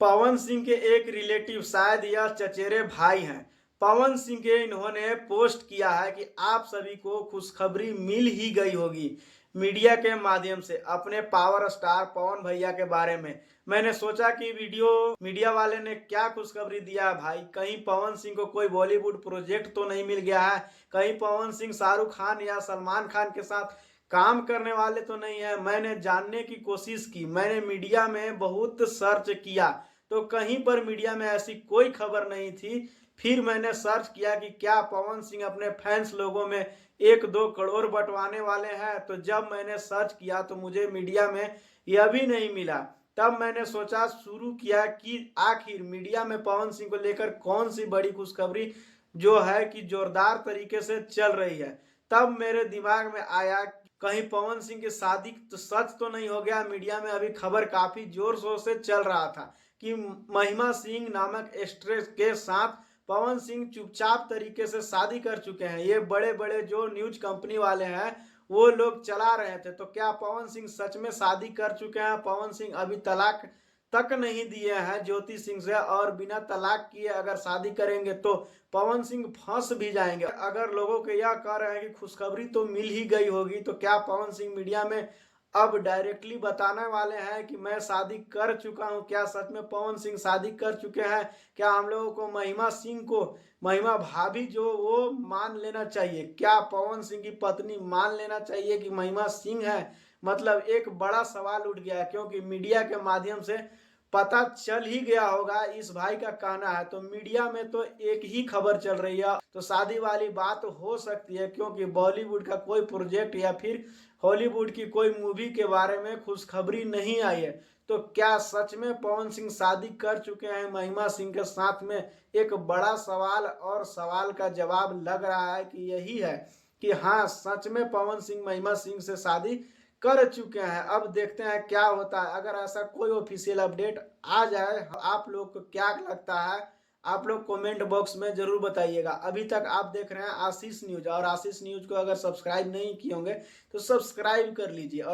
पवन सिंह के एक रिलेटिव शायद या चचेरे भाई हैं। पवन सिंह के इन्होंने पोस्ट किया है कि आप सभी को खुशखबरी मिल ही गई होगी मीडिया के माध्यम से अपने पावर स्टार पवन भैया के बारे में। मैंने सोचा कि वीडियो मीडिया वाले ने क्या खुशखबरी दिया है भाई, कहीं पवन सिंह को कोई बॉलीवुड प्रोजेक्ट तो नहीं मिल गया है, कहीं पवन सिंह शाहरुख खान या सलमान खान के साथ काम करने वाले तो नहीं है। मैंने जानने की कोशिश की, मैंने मीडिया में बहुत सर्च किया तो कहीं पर मीडिया में ऐसी कोई खबर नहीं थी। फिर मैंने सर्च किया कि क्या पवन सिंह अपने फैंस लोगों में 1-2 करोड़ बंटवाने वाले हैं, तो जब मैंने सर्च किया तो मुझे मीडिया में यह भी नहीं मिला। तब मैंने सोचा शुरू किया कि आखिर मीडिया में पवन सिंह को लेकर कौन सी बड़ी खुशखबरी जो है कि जोरदार तरीके से चल रही है। तब मेरे दिमाग में आया कहीं पवन सिंह की शादी तो सच तो नहीं हो गया। मीडिया में अभी खबर काफी जोर शोर से चल रहा था कि महिमा सिंह नामक एक्ट्रेस के साथ पवन सिंह चुपचाप तरीके से शादी कर चुके हैं। ये बड़े बड़े जो न्यूज कंपनी वाले हैं वो लोग चला रहे थे। तो क्या पवन सिंह सच में शादी कर चुके हैं? पवन सिंह अभी तलाक तक नहीं दिए हैं ज्योति सिंह से, और बिना तलाक किए अगर शादी करेंगे तो पवन सिंह फंस भी जाएंगे। अगर लोगों के यह कह रहे हैं कि खुशखबरी तो मिल ही गई होगी, तो क्या पवन सिंह मीडिया में अब डायरेक्टली बताने वाले हैं कि मैं शादी कर चुका हूं? क्या सच में पवन सिंह शादी कर चुके हैं? क्या हम लोगों को महिमा सिंह को महिमा भाभी जो वो मान लेना चाहिए? क्या पवन सिंह की पत्नी मान लेना चाहिए कि महिमा सिंह है? मतलब एक बड़ा सवाल उठ गया है, क्योंकि मीडिया के माध्यम से पता चल ही गया होगा, इस भाई का कहना है। तो मीडिया में तो एक ही खबर चल रही है, तो शादी वाली बात हो सकती है, क्योंकि बॉलीवुड का कोई प्रोजेक्ट या फिर हॉलीवुड की कोई मूवी के बारे में खुशखबरी नहीं आई है। तो क्या सच में पवन सिंह शादी कर चुके हैं महिमा सिंह के साथ में? एक बड़ा सवाल, और सवाल का जवाब लग रहा है कि यही है कि हाँ, सच में पवन सिंह महिमा सिंह से शादी कर चुके हैं। अब देखते हैं क्या होता है। अगर ऐसा कोई ऑफिशियल अपडेट आ जाए, आप लोग को क्या लगता है? आप लोग कमेंट बॉक्स में जरूर बताइएगा। अभी तक आप देख रहे हैं आशीष न्यूज, और आशीष न्यूज को अगर सब्सक्राइब नहीं किए होंगे तो सब्सक्राइब कर लीजिए। और